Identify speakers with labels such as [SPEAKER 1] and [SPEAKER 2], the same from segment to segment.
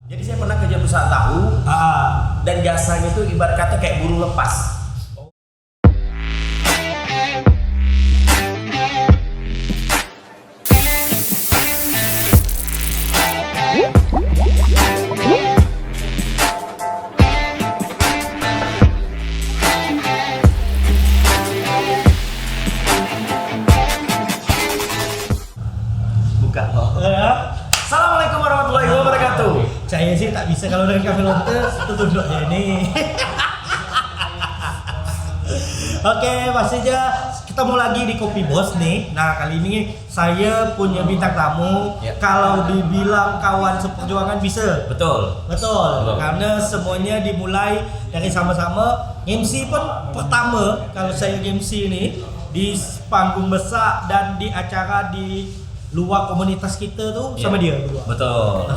[SPEAKER 1] Jadi saya pernah kerja perusahaan tahu dan jasanya itu ibarat kata kayak burung lepas. Buka loh. Assalamualaikum warahmatullahi wabarakatuh.
[SPEAKER 2] Saya sih tak bisa kalau dengan kamera tutupnya ini. Oke, pastinya ketemu lagi di Kopi Bos nih. Nah, kali ini saya punya bintang tamu.
[SPEAKER 1] Ya.
[SPEAKER 2] Kalau dibilang kawan seperjuangan bisa.
[SPEAKER 1] Betul.
[SPEAKER 2] Betul. Karena semuanya dimulai dari sama-sama. MC pun pertama kalau saya MC ini di panggung besar dan di acara di luar komunitas kita tuh sama dia berdua.
[SPEAKER 1] Betul.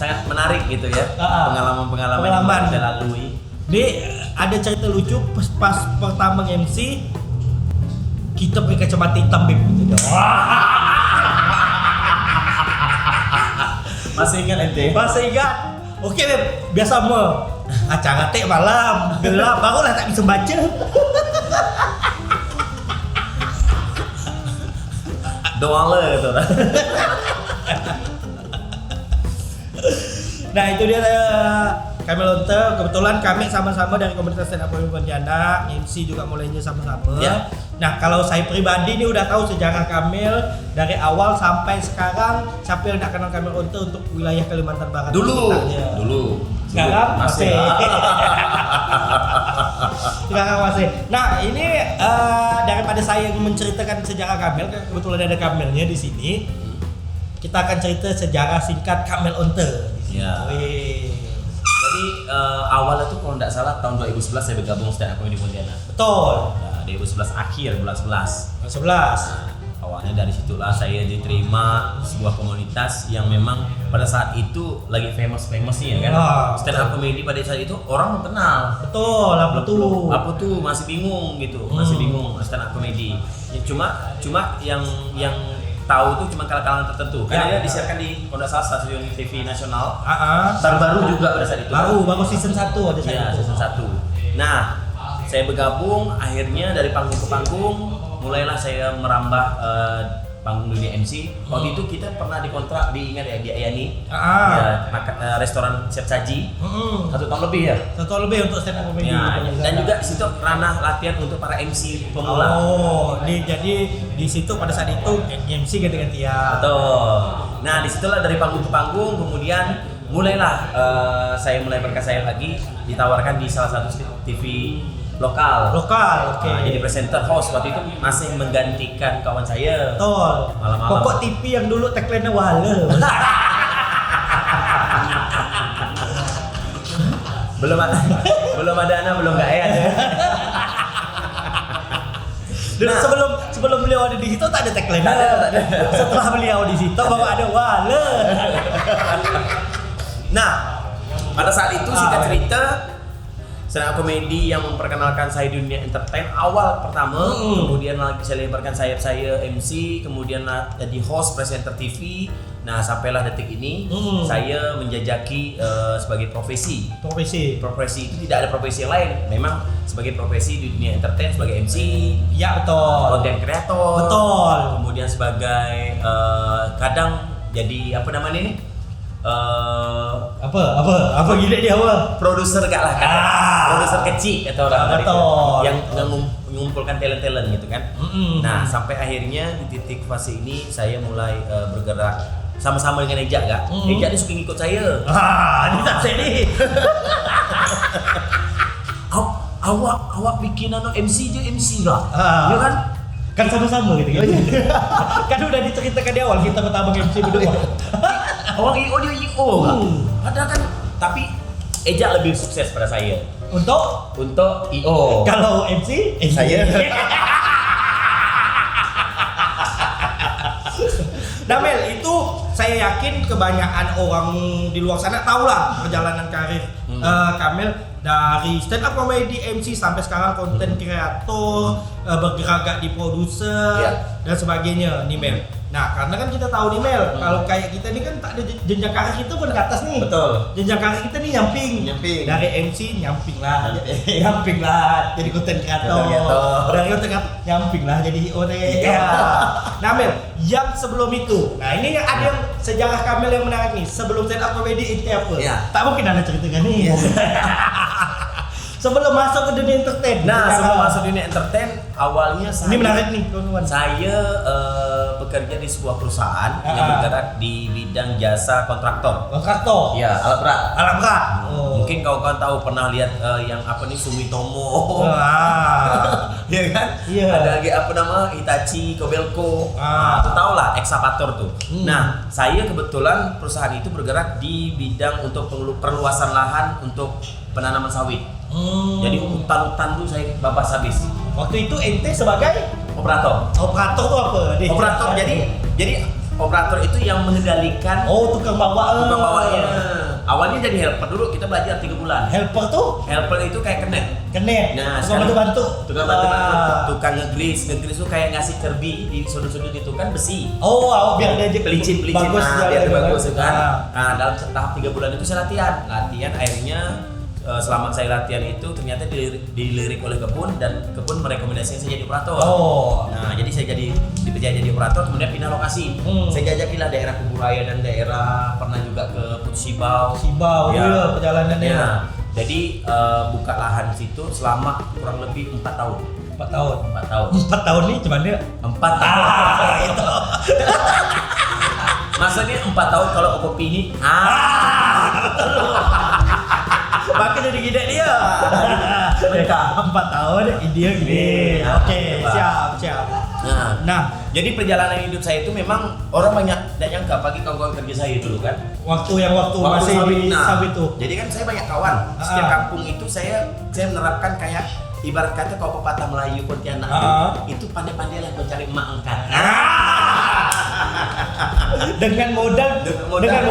[SPEAKER 1] sangat menarik gitu ya. Pengalaman yang kita lalui.
[SPEAKER 2] Dia ada cerita lucu pas pertama MC kita pakai kacamata hitam beb gitu.
[SPEAKER 1] Masih ingat ente?
[SPEAKER 2] Masih ingat. Oke beb, biasa mah acara teh malam gelap barulah tak bisa baca.
[SPEAKER 1] Doang le gitu.
[SPEAKER 2] Nah itu dia kami Lonte, kebetulan kami sama-sama dari komunitas stand up comedy Pontianak, MC juga mulainya sama-sama.
[SPEAKER 1] Ya.
[SPEAKER 2] Nah kalau saya pribadi ini udah tahu sejarah Kamil dari awal sampai sekarang. Siapa yang tidak kenal Kamil Lonte untuk wilayah Kalimantan Barat?
[SPEAKER 1] Dulu.
[SPEAKER 2] Sekarang masih. Sekarang masih. Nah ini daripada saya menceritakan sejarah Kamil, kebetulan ada Kamilnya di sini. Kita akan cerita sejarah singkat Kamil Lonte.
[SPEAKER 1] Ya. Jadi awalnya tuh kalau nggak salah tahun 2011 saya bergabung stand up comedy Pontianak.
[SPEAKER 2] Betul.
[SPEAKER 1] Nah, 2011 akhir bulan 11.
[SPEAKER 2] 11.
[SPEAKER 1] Nah, awalnya dari situlah saya diterima sebuah komunitas yang memang pada saat itu lagi famous-famousnya kan. Stand up comedy pada saat itu orang kenal.
[SPEAKER 2] Betul, apa tuh?
[SPEAKER 1] Apa tuh masih bingung gitu, masih bingung stand up comedy. Ya, cuma yang tahu tuh cuma kalangan tertentu. Karena dia disiarkan di kalau nggak salah stasiun TV nasional. Baru juga pada saat itu.
[SPEAKER 2] Baru season 1 ada saya.
[SPEAKER 1] Iya, season 1. Nah, saya bergabung akhirnya dari panggung ke panggung mulailah saya merambah panggung dunia MC. Waktu itu kita pernah dikontrak diingat ya di Ayani. Ya, restoran chef saji. 1 tahun lebih ya.
[SPEAKER 2] 1 tahun lebih untuk stand up comedy.
[SPEAKER 1] Ya, dan juga di situ ranah latihan untuk para MC pemula.
[SPEAKER 2] Jadi di situ pada saat itu MC ganti-gantian.
[SPEAKER 1] Betul. Nah, disitulah dari panggung ke panggung, kemudian mulailah saya mulai berkesayap lagi ditawarkan di salah satu TV lokal.
[SPEAKER 2] Oke.
[SPEAKER 1] Jadi presenter host waktu itu masih menggantikan kawan saya.
[SPEAKER 2] Betul.
[SPEAKER 1] Malam-malam.
[SPEAKER 2] Pokok TV yang dulu tagline-nya wale.
[SPEAKER 1] belum ada anak, belum nggak ya.
[SPEAKER 2] Nah, sebelum beliau ada di situ tak ada tagline.
[SPEAKER 1] Tak ada.
[SPEAKER 2] Setelah beliau di situ baru ada wale.
[SPEAKER 1] Nah, pada saat itu singkat cerita stand up comedy yang memperkenalkan saya di dunia entertain awal pertama, kemudian lagi saya lebarkan sayap saya MC, kemudian jadi host presenter TV. Nah, sampailah detik ini saya menjajaki sebagai profesi. Profesi itu tidak ada profesi yang lain. Memang sebagai profesi di dunia entertain sebagai MC,
[SPEAKER 2] Ya betul.
[SPEAKER 1] content creator.
[SPEAKER 2] Betul.
[SPEAKER 1] Kemudian sebagai kadang jadi apa namanya ini?
[SPEAKER 2] Apa gila dia apa?
[SPEAKER 1] Produser gak lah kan? Produser kecil atau orang itu yang mengumpulkan talent gitu kan. Nah, sampai akhirnya di titik fase ini saya mulai bergerak sama-sama dengan Eja gak? Eja ini suka ngikut saya.
[SPEAKER 2] Ini tak sini.
[SPEAKER 1] Awak bikin MC je MC lah. Ya kan?
[SPEAKER 2] Kan sama-sama gitu. Kan udah diceritakan di awal kita pertama MC berdua.
[SPEAKER 1] Orang IO dia IO kan? Padahal kan, tapi Eja lebih sukses pada saya.
[SPEAKER 2] Untuk
[SPEAKER 1] IO.
[SPEAKER 2] kalau MC
[SPEAKER 1] Saya.
[SPEAKER 2] Damel, itu saya yakin kebanyakan orang di luar sana tahu lah perjalanan karir Kamil dari stand up comedy MC sampai sekarang konten kreator, bergerak di produser dan sebagainya nih Mel. Nah, karena kan kita tahu nih Mel, kalau kayak kita ini kan tak ada jenjang karir kita pun ke atas nih.
[SPEAKER 1] Betul.
[SPEAKER 2] Jenjang karir kita nih nyamping. Dari MC nyamping lah. Nyamping lah jadi content creator. Dari content creator nyamping lah jadi OD. Ya. Nah, Mel, yang sebelum itu. Nah, ini yang ada yang sejarah Kamel yang menarik nih. Sebelum stand up comedy itu apa?
[SPEAKER 1] Ya.
[SPEAKER 2] Tak mungkin ada cerita kan nih. Sebelum masuk ke dunia entertain.
[SPEAKER 1] Nah, sebelum masuk dunia entertain, awalnya
[SPEAKER 2] ini menarik nih, kawan-kawan.
[SPEAKER 1] Saya bekerja di sebuah perusahaan yang bergerak di bidang jasa kontraktor.
[SPEAKER 2] Kontraktor.
[SPEAKER 1] Ya, alat berat.
[SPEAKER 2] Alat berat.
[SPEAKER 1] Mungkin kawan-kawan tahu pernah lihat yang apa nih Sumitomo. Iya kan?
[SPEAKER 2] Iya.
[SPEAKER 1] Ada lagi apa nama Hitachi, Kobelco. Itu tau lah ekskavator tuh. Nah, saya kebetulan perusahaan itu bergerak di bidang untuk perluasan lahan untuk penanaman sawit. Jadi hutan-hutan tuh saya babas habis.
[SPEAKER 2] Waktu itu ente sebagai
[SPEAKER 1] operator.
[SPEAKER 2] Operator tuh apa?
[SPEAKER 1] Operator jadi operator itu yang mengendalikan
[SPEAKER 2] tukang bawa.
[SPEAKER 1] tukang bawanya. Awalnya jadi helper dulu, kita belajar 3 bulan.
[SPEAKER 2] Helper tuh?
[SPEAKER 1] Helper itu kayak kenet.
[SPEAKER 2] Tukang
[SPEAKER 1] Nah, sekarang
[SPEAKER 2] bantu-bantu.
[SPEAKER 1] Tukang bantu-bantu. Tukang ngegris tuh kayak ngasih kerbi di sudut-sudut itu kan besi.
[SPEAKER 2] Biar dia
[SPEAKER 1] pelicin
[SPEAKER 2] bagus,
[SPEAKER 1] biar dia bagus kan.
[SPEAKER 2] Ah.
[SPEAKER 1] Nah, dalam tahap 3 bulan itu saya latihan akhirnya selama saya latihan itu ternyata dilirik oleh kebun dan kebun merekomendasikan saya jadi operator. Nah, jadi saya dipercaya jadi operator, kemudian pindah lokasi. Saya jajakilah daerah Kuburaya dan daerah pernah juga ke Putsibau.
[SPEAKER 2] Iya, perjalanannya.
[SPEAKER 1] Ya. Jadi buka lahan di situ selama kurang lebih 4 tahun.
[SPEAKER 2] 4 tahun.
[SPEAKER 1] 4 tahun.
[SPEAKER 2] 4 tahun nih cuman dia
[SPEAKER 1] 4 tahun. Itu. Maksudnya 4 tahun kalau kopi ini
[SPEAKER 2] makin jadi gede dia. 4 tahun dia gede. Oke, siap.
[SPEAKER 1] Nah, jadi perjalanan hidup saya itu memang orang banyak tidak nyangka pagi kawan-kawan kerja saya dulu kan.
[SPEAKER 2] Waktu masih di sawit tuh.
[SPEAKER 1] Jadi kan saya banyak kawan. Setiap kampung itu saya menerapkan kayak ibarat kata kalau pepatah Melayu Pontianak itu pandai-pandai lah mencari emak angkat.
[SPEAKER 2] Dengan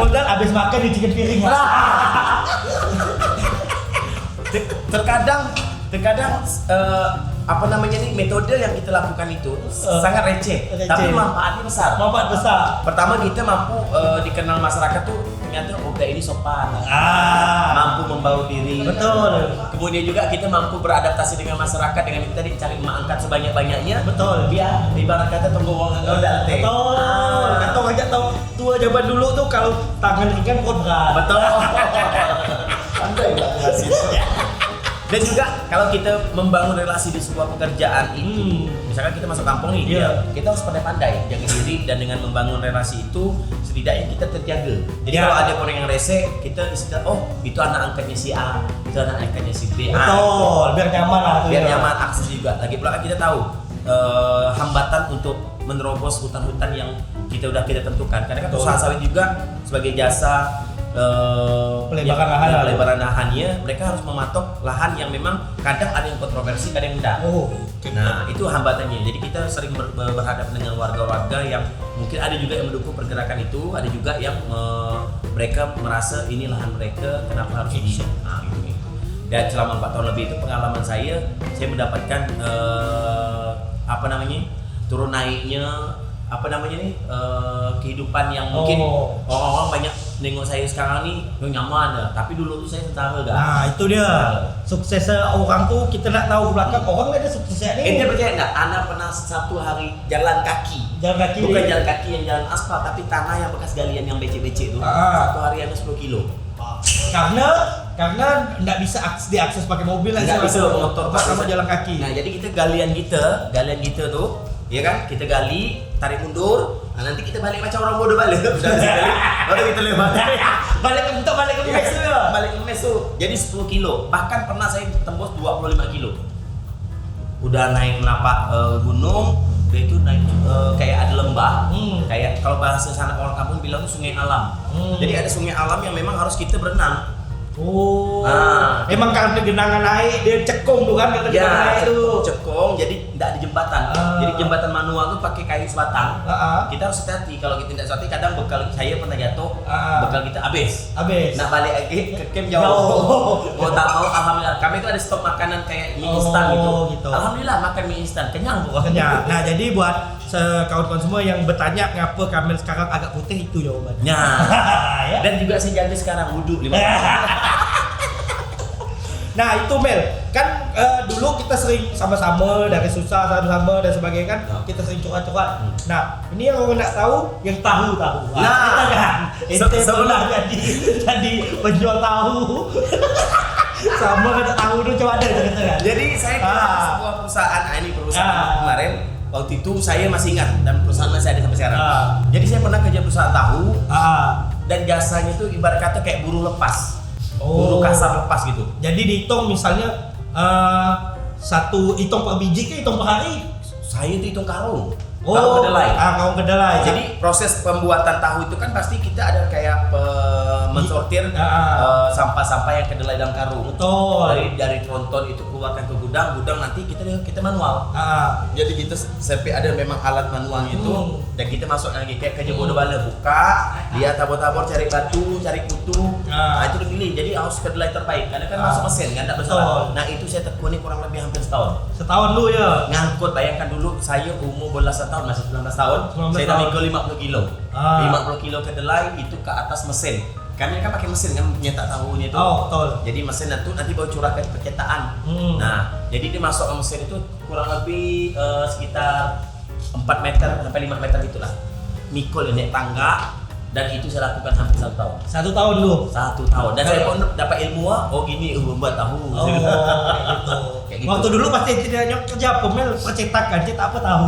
[SPEAKER 2] modal habis makan di chicken piring.
[SPEAKER 1] Terkadang apa namanya nih metode yang kita lakukan itu sangat receh, tapi manfaatnya besar. Pertama kita mampu dikenal masyarakat tuh ternyata ini sopan, mampu membawa diri.
[SPEAKER 2] Betul.
[SPEAKER 1] Kemudian juga kita mampu beradaptasi dengan masyarakat dengan kita dicari emak angkat sebanyak-banyaknya.
[SPEAKER 2] Betul.
[SPEAKER 1] Biar ibarat kata tunggu uang enggak teh.
[SPEAKER 2] Betul. Atau aja tahu tua zaman dulu tuh kalau tangan ringan kodrat.
[SPEAKER 1] Betul. Pandai banget sih. Dan juga kalau kita membangun relasi di sebuah pekerjaan itu, misalkan kita masuk kampung nih, kita harus pandai-pandai jaga diri dan dengan membangun relasi itu setidaknya kita terjaga. Jadi kalau ada orang yang rese, kita istilah itu anak angkatnya si A, itu anak angkatnya si B.
[SPEAKER 2] Betul, biar nyaman lah.
[SPEAKER 1] Biar nyaman akses juga. Lagi pula kita tahu hambatan untuk menerobos hutan-hutan yang kita tentukan. Karena kan usaha sawit juga sebagai jasa pelebaran lahannya, mereka harus mematok lahan yang memang kadang ada yang kontroversi, kadang enggak. Nah, itu hambatannya. Jadi kita sering berhadapan dengan warga-warga yang mungkin ada juga yang mendukung pergerakan itu, ada juga yang mereka merasa ini lahan mereka, kenapa harus di gitu. Dan selama 4 tahun lebih itu pengalaman saya mendapatkan turun naiknya kehidupan yang mungkin orang-orang banyak nengok saya sekarang nih nyaman ya, tapi dulu tuh saya tentara gak.
[SPEAKER 2] Nah itu dia suksesnya orang tuh kita nak tahu belakang orang ada suksesnya nih.
[SPEAKER 1] Ente percaya nggak? Ana pernah satu hari jalan kaki. Bukan jalan kaki yang jalan aspal, tapi tanah yang bekas galian yang becek-becek itu. Satu hari ada 10 kilo.
[SPEAKER 2] Karena nggak bisa diakses pakai mobil lah.
[SPEAKER 1] Nggak bisa motor,
[SPEAKER 2] sama jalan kaki.
[SPEAKER 1] Nah jadi kita galian kita tuh, ya kan? Kita gali, tarik mundur. Nah, nanti kita balik macam orang bodoh balik. Baru kita lewat. Balik ke mes tuh ya. Balik ke mes tuh. Jadi 10 kilo. Bahkan pernah saya tembus 25 kilo. Udah naik melapak gunung, dia itu naik kayak ada lembah. Kayak kalau bahasa sana orang kampung bilang tuh sungai alam. Jadi ada sungai alam yang memang harus kita berenang.
[SPEAKER 2] Emang karena genangan naik dia cekung tuh kan
[SPEAKER 1] naik itu cekung, jadi tidak ada jembatan. Jadi jembatan manual tuh pakai kayu sebatang. Kita harus hati-hati, kalau kita tidak hati kadang bekal saya pernah jatuh, bekal kita habis. Nah balik lagi ke camp jauh. Mau tak mau alhamdulillah kami itu ada stok makanan kayak mie instan gitu. Alhamdulillah makan mie instan kenyang.
[SPEAKER 2] Nah jadi buat kawan-kawan semua yang bertanya ngapa Kamil sekarang agak putih, itu jawabannya.
[SPEAKER 1] Nah, dan juga saya jaga sekarang wudhu 5 tahun.
[SPEAKER 2] Nah itu Mel, kan dulu kita sering sama-sama dari susah sama-sama dan sebagainya kan, kita sering curhat-curhat. Nah ini yang orang nak tahu, yang tahu.
[SPEAKER 1] Nah,
[SPEAKER 2] kita kan, ente pernah jadi penjual tahu. Sama kan tahu dulu coba ada kita kan.
[SPEAKER 1] Jadi saya kerja di sebuah perusahaan, ini perusahaan kemarin. Waktu itu saya masih ingat dan perusahaan masih ada sampai sekarang. Jadi saya pernah kerja perusahaan tahu dan jasanya itu ibarat kata kayak buruh lepas. Buruh kasar lepas gitu.
[SPEAKER 2] Jadi dihitung misalnya satu hitung per biji ke hitung per hari?
[SPEAKER 1] Saya itu hitung karung. Karung kedelai.
[SPEAKER 2] Karung kedelai.
[SPEAKER 1] Jadi proses pembuatan tahu itu kan pasti kita ada kayak mensortir sampah-sampah yang kedelai dalam karung.
[SPEAKER 2] Betul.
[SPEAKER 1] Dari tronton itu keluarkan ke gudang nanti kita manual. Jadi kita sampai ada memang alat manual itu dan kita masuk lagi kayak kerja bodoh bala, buka, dia tabur-tabur cari batu, cari kutu. Itu dipilih. Jadi harus kedelai terbaik. Karena kan masuk mesin kan, tak bersalah. Nah itu saya tekuni kurang lebih hampir setahun.
[SPEAKER 2] Setahun dulu ya.
[SPEAKER 1] Ngangkut, bayangkan dulu saya umur belasan tahun, masih 19 tahun. Saya dah mikul 50 kilo. 50 kilo kedelai itu ke atas mesin. Kami kan pakai mesin kan penyetak tahunya itu.
[SPEAKER 2] Betul.
[SPEAKER 1] Jadi mesin itu nanti baru curahkan ke percetakan. Nah, jadi dia masuk ke mesin itu kurang lebih sekitar 4 meter sampai 5 meter gitulah. Mikul naik tangga dan itu saya lakukan hampir 1 tahun.
[SPEAKER 2] 1 tahun dulu.
[SPEAKER 1] 1 tahun. Dan saya pun dapat ilmu gini membuat tahu.
[SPEAKER 2] Gitu.
[SPEAKER 1] Kayak gitu.
[SPEAKER 2] Waktu dulu pasti tidak kerja apa Mel, percetakan, cetak apa tahu.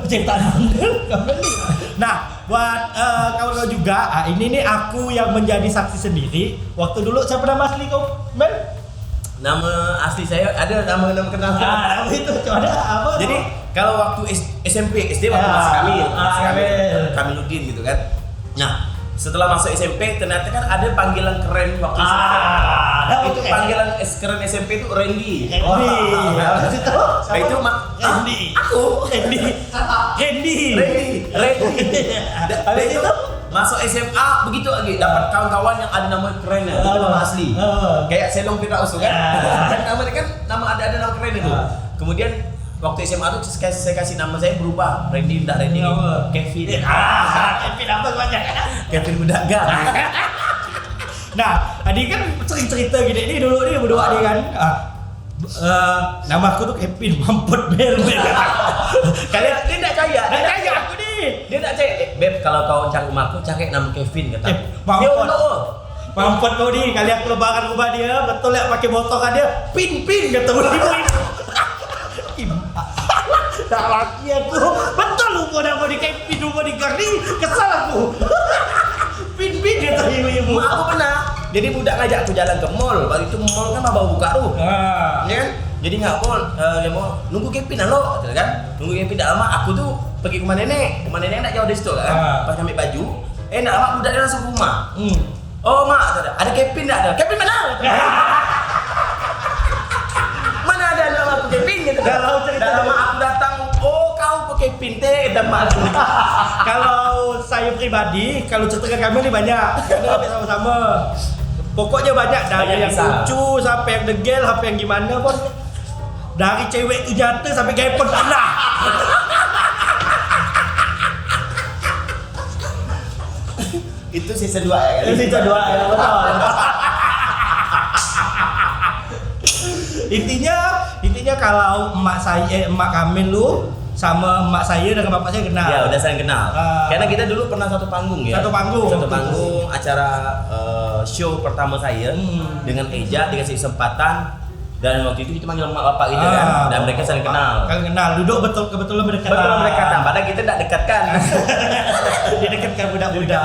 [SPEAKER 2] Percetakan. Nah, buat kawan-kawan juga, ini nih aku yang menjadi saksi sendiri. Waktu dulu saya pernah asli kau Mel.
[SPEAKER 1] Nama asli saya ada nama kenal.
[SPEAKER 2] Nama itu ada apa?
[SPEAKER 1] Jadi kalau waktu SMP, SD waktu masih Kamiludin gitu kan. Nah, setelah masuk SMP ternyata kan ada panggilan keren waktu SMP. Itu panggilan keren SMP itu Randy. Itu
[SPEAKER 2] Randy.
[SPEAKER 1] Aku
[SPEAKER 2] Randy.
[SPEAKER 1] Dan itu masuk SMA begitu lagi dapat kawan-kawan yang ada nama keren ya, nama asli. Kayak Selong Firdaus kan. Namanya kan ada nama keren itu. Kemudian waktu SMA tuh saya kasih nama saya berubah, Randy tidak Randy, Kevin.
[SPEAKER 2] Kevin apa banyak?
[SPEAKER 1] Kevin Budaga.
[SPEAKER 2] Nah, tadi kan sering cerita gini, ini dulu nih berdua nih kan. Nama aku tuh Kevin Mampet Bel.
[SPEAKER 1] Kalian dia tidak kaya,
[SPEAKER 2] aku nih.
[SPEAKER 1] Dia tidak cek, Beb kalau kau cari rumahku cari nama Kevin kata.
[SPEAKER 2] Mampet. Mampet kau nih, kali aku lebaran rumah dia, betul ya pakai motor kan dia, pin kata tak laki aku, betul lupa nama di Kevin, lupa di Gardi, kesal aku. Pin kata ibu.
[SPEAKER 1] Aku pernah. Jadi budak ngajak aku jalan ke mall. Waktu itu mall kan baru buka tuh. Ya kan? Jadi nggak mall, dia mau nunggu Kevin lo, kan? Nunggu Kevin dah lama. Aku tuh pergi ke rumah nenek. Rumah nenek nak jauh dari situ kan? Pas ambil baju, nak lama budak dia langsung ke rumah. Oh mak, ada Kevin tak ada? Kevin mana? Mana ada nama aku Kevin gitu? Dah lama aku datang. Oh kau pakai Kevin teh, dan mak.
[SPEAKER 2] Kalau saya pribadi, kalau cerita kami ini banyak, karena kami sama-sama. Pokoknya banyak dari yang lucu sampai yang degel, sampai yang gimana pun. Dari cewek itu jatuh sampai gaya pun pernah.
[SPEAKER 1] Itu season 2 ya kan?
[SPEAKER 2] Itu season 2 ya, betul. Intinya kalau emak Kamil lu sama emak saya dan bapak saya kenal.
[SPEAKER 1] Ya udah saling kenal. Karena kita dulu pernah satu panggung ya.
[SPEAKER 2] Satu panggung
[SPEAKER 1] acara show pertama saya dengan Eja dikasih kesempatan dan waktu itu kita manggil emak bapak gitu kan dan mereka saling kenal.
[SPEAKER 2] Duduk kebetulan berdekatan.
[SPEAKER 1] Betul berdekatan, padahal kita tidak dekatkan.
[SPEAKER 2] Dia dekatkan budak-budak.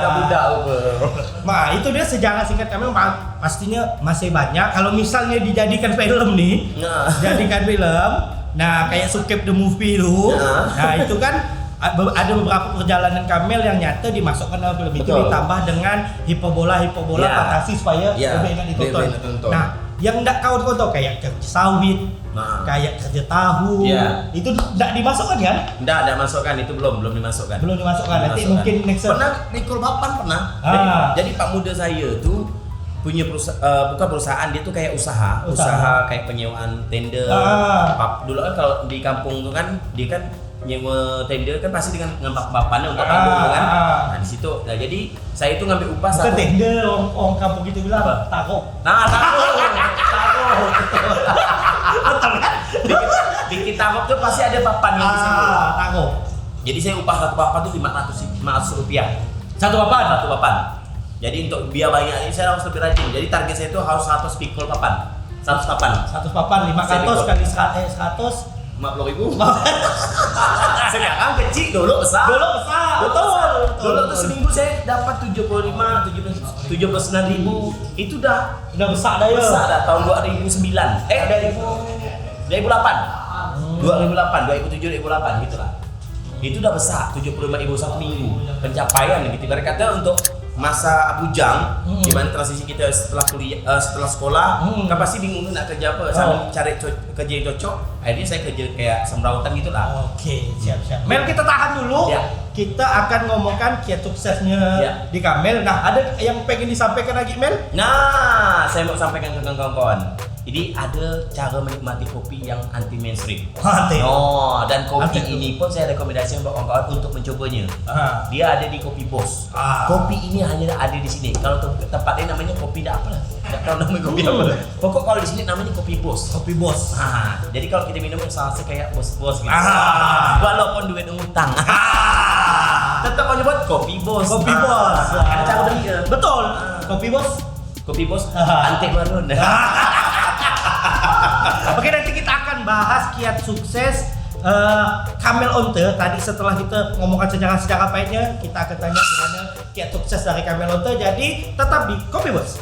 [SPEAKER 2] Nah itu dia sejarah singkat kami pastinya masih banyak. Kalau misalnya dijadikan film nih, jadikan film. Nah kayak Sukep the Movie itu, nah itu kan ada beberapa perjalanan Kamil yang nyata dimasukkan dalam film itu, ditambah dengan hiperbola fantasi supaya lebih enak ditonton. Nah yang enggak kau kayak kerja sawit, kayak kerja tahu, itu enggak dimasukkan kan?
[SPEAKER 1] Enggak masukkan, itu belum dimasukkan.
[SPEAKER 2] Belum dimasukkan, nanti mungkin next.
[SPEAKER 1] Pernah Mikul Papan pernah. Jadi Pak muda saya tuh punya bukan perusahaan, dia tuh kayak usaha kayak penyewaan tenda. Dulu kan kalau di kampung tuh kan dia kan nyewa tenda kan pasti dengan papan untuk panggung kan. Nah di situ, nah jadi saya itu ngambil upah
[SPEAKER 2] Bukan tenda, orang kampung gitu bilang
[SPEAKER 1] Apa?
[SPEAKER 2] taruh.
[SPEAKER 1] Nah taruh. Betul kan? Di kita tuh pasti ada papan yang di situ.
[SPEAKER 2] Taruh.
[SPEAKER 1] Jadi saya upah satu papan tuh 500 rupiah.
[SPEAKER 2] Satu papan.
[SPEAKER 1] Satu papan. Jadi untuk biar banyak ini saya harus lebih rajin. Jadi target saya itu harus 100 pikul papan. 100 papan.
[SPEAKER 2] 100 papan 500 kali 100
[SPEAKER 1] 50.000. Sekarang kecil, dulu besar.
[SPEAKER 2] Betul.
[SPEAKER 1] Dulu tuh seminggu saya dapat 79.000. Itu udah
[SPEAKER 2] besar dah ya.
[SPEAKER 1] besar dah tahun 2009. 2008. 2007, 2008 gitu lah. Itu udah besar, 75.000 satu minggu. Pencapaian gitu. Ibarat kata untuk masa bujang, di mana transisi kita setelah kuliah, setelah sekolah, kan pasti bingung nak kerja apa, sambil cari kerja yang cocok. Akhirnya saya kerja kayak semrautan gitulah.
[SPEAKER 2] Oke, siap. Mel, kita tahan dulu.
[SPEAKER 1] Ya.
[SPEAKER 2] Kita akan ngomongkan kiat suksesnya di Kamel. Nah, ada yang pengen disampaikan lagi, Mel?
[SPEAKER 1] Nah, saya mau sampaikan ke kawan-kawan. Jadi ada cara menikmati kopi yang anti mainstream. Oh, dan kopi ini pun saya rekomendasi untuk kawan-kawan untuk mencobanya. Dia ada di Kopi Bos. Kopi ini hanya ada di sini. Kalau tempat ini namanya kopi apa lah? Tidak tahu namanya kopi apa. Pokok kalau di sini namanya Kopi Bos.
[SPEAKER 2] Kopi Bos.
[SPEAKER 1] Jadi kalau kita minum salsa kayak bos-bos gitu. Walaupun duit ngutang. Tetap mau nyebut Kopi Bos.
[SPEAKER 2] Kopi Bos.
[SPEAKER 1] Ada cara belinya.
[SPEAKER 2] Betul. Kopi Bos.
[SPEAKER 1] Kopi Bos antik marun.
[SPEAKER 2] Oke, nanti kita akan bahas kiat sukses Kamel Onte. Tadi setelah kita ngomongkan sejarah pahitnya, kita akan tanya gimana kiat sukses dari Kamel Onte. Jadi tetap di Kopi Bos.